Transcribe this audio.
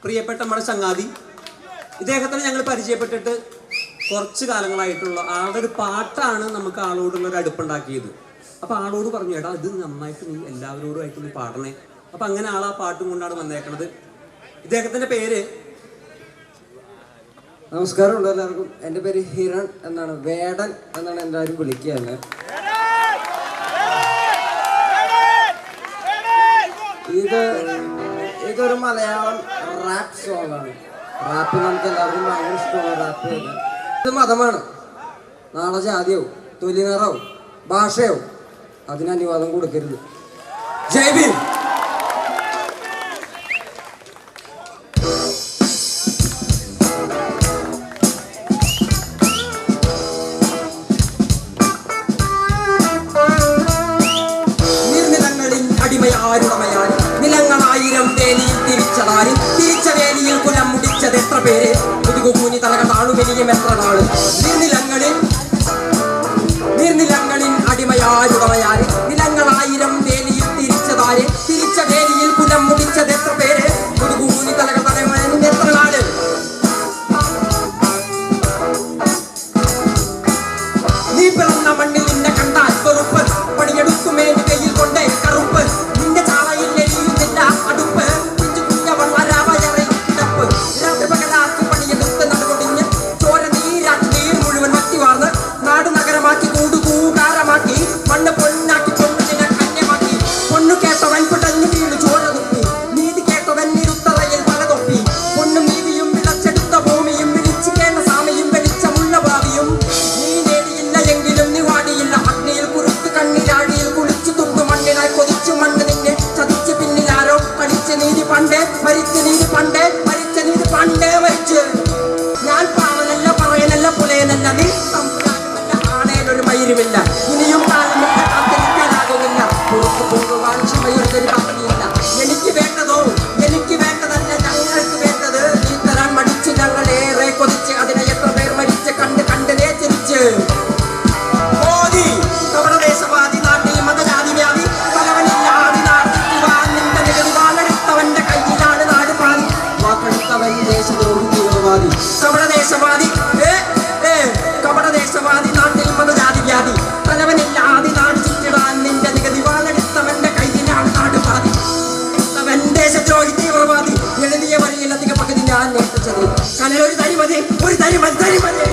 പ്രിയപ്പെട്ട നമ്മുടെ ചങ്ങാതി ഇദ്ദേഹത്തിന് ഞങ്ങൾ പരിചയപ്പെട്ടിട്ട് കുറച്ച് കാലങ്ങളായിട്ടുള്ള ആളുടെ ഒരു പാട്ടാണ് നമുക്ക് ആളോടുള്ള ഒരു അടുപ്പുണ്ടാക്കിയത്. അപ്പോൾ ആളോട് പറഞ്ഞു, എടാ ഇത് നന്നായിട്ട് നീ എല്ലാവരോടുമായിട്ട് നീ പാടണേ. അപ്പം അങ്ങനെ ആൾ ആ പാട്ടും കൊണ്ടാണ് വന്നേക്കണത്. ഇദ്ദേഹത്തിൻ്റെ പേര്, നമസ്കാരം ഉണ്ട് എല്ലാവർക്കും. എൻ്റെ പേര് ഹിരൺ എന്നാണ്, വേടൻ എന്നാണ് എല്ലാവരും വിളിക്കുക. ഇതൊരു മലയാളം റാപ്പ് സോങ് ആണ്. റാപ്പ് നമുക്ക് എല്ലാവർക്കും ഭയങ്കര ഇഷ്ടമാണ്. റാപ്പ് ഇത് മതമാണ്. നാളെ ജാതിയാവും, തൊലി നിറാവും, ഭാഷയാവും. അതിന് അനുവാദം കൊടുക്കരുത്. ജയ് ഭീം. അടിമയാരുടമയാൻ നിലങ്ങളായിരം വേലിയിൽ തിരിച്ചതാര്, തിരിച്ച വേലിയിൽ കുലം മുടിച്ചത് എത്ര പേര്, മുതുകുകൂനി തലക താണുമെനിയും എത്ര നാള്. നീർനിലങ്ങളിൽ അടിമയാരുടമയാര് നിലങ്ങളായിരം വേലിയിൽ തിരിച്ചതാര്, തിരിച്ച വേലിയിൽ കുലം മുടിച്ചത് എത്ര പേര്, മുതുകുകൂനി തലക താണുമെനിയും എത്ര നാള്. നീ പിറന്ന മണ്ണിൽ നിന്നെ കണ്ടാൽ വെറുപ്പ്, പണിയെടുക്കുമേന് കയ്യിൽ കൊണ്ടേ കറുപ്പ്, നിന്റെ ചാളയിൽ എരിയുന്നില്ല അടുപ്പ്, പിഞ്ചു കുഞ്ഞവൾ വരാവയറി കിടപ്പ്. രാത്രി പകലാക്കി പണിയെടുത്ത് നടുകൊടിഞ്ഞ് ചോര നീരാക്കി മുഴുവൻ മറ്റി വാർന്ന് നാട് നഗരമാക്കി കൂടുകൂകാരമാക്കി മണ്ണ് പൊന്നാക്കി പൊന്നിനെ കന്യമാക്കി. പൊണ്ണു കേട്ടവൻ പിടഞ്ഞു വീണു ചോര തുപ്പി, നീതി കേട്ടവൻ ഇരുത്തറയിൽ പല തൊപ്പി. പൊണ്ണും നീതിയും വിളച്ചെടുത്ത ഭൂമിയും വിളിച്ചിക്കേണ്ട സാമയും വെളിച്ചമുള്ള ഭാവിയും നീ നേടിയില്ല എങ്കിലും നീ വാടിയില്ല. അഗ്നിയിൽ കുറുത്ത് കണ്ണിലാടിയിൽ കുളിച്ചു തുറന്നു മണ്ണിനായി കൊതിച്ചു മണ്ണ് നിന്നെ ചതിച്ച് പിന്നിലാരോ കളിച്ച് നീതി പണ്ടേ മരിച്ച് നീതി പണ്ടേ മരിച്ച നീതി പണ്ടേ മരിച്ച്. ഞാൻ പാവനല്ല പറയനല്ല പുലയനല്ല നീ തമ്പുരാനുമല്ല ആണേലൊരു മയിരുമില്ല. ഇനിയും കാലമില്ല കാത്തിരിക്കാനാകുന്നില്ല, പുറത്തു പോകുവാൻ ക്ഷമയൊരു ബാക്കിയില്ല. എനിക്ക് വേണ്ടതോ എനിക്ക് വേണ്ടതല്ല ഞങ്ങൾക്ക് വേണ്ടത് നീ തരാൻ മടിച്ച് ഞങ്ങളേറെ കൊതിച്ച് അതിനെ എത്ര പേർ മരിച്ച് കണ്ട് കണ്ടിനെ ചിരിച്ച്. മോദി കപടദേശവാദി നാട്ടിൽ മതജാതി വ്യാധി തലവനില്ലാതി നാട്ടിക്കുവാൻ നിന്റെ നിലവാലെടുത്തവന്റെ കയ്യിലാണ് നാട് പാതി. വാക്കെടുത്തവൻ ദേശദ്രോഹി തീവ്രവാദി കപടദേശവാദി കപടദേശവാദി നാട്ടിൽ മതജാതി വ്യാധി തലവനില്ലാതി നാട് ചുറ്റിടാൻ നിന്റെ നികുതി വാലെടുത്തവന്റെ കയ്യിലാണ് നാട് പാതി. അവൻ ദേശദ്രോഹി തീവ്രവാദി എഴുതിയ വരിയിൽ അധിക പകുതി ഞാൻ നേർപ്പിച്ചത് കനലൊരു തരിമതി ഒരു തരിമതി തരിമതി.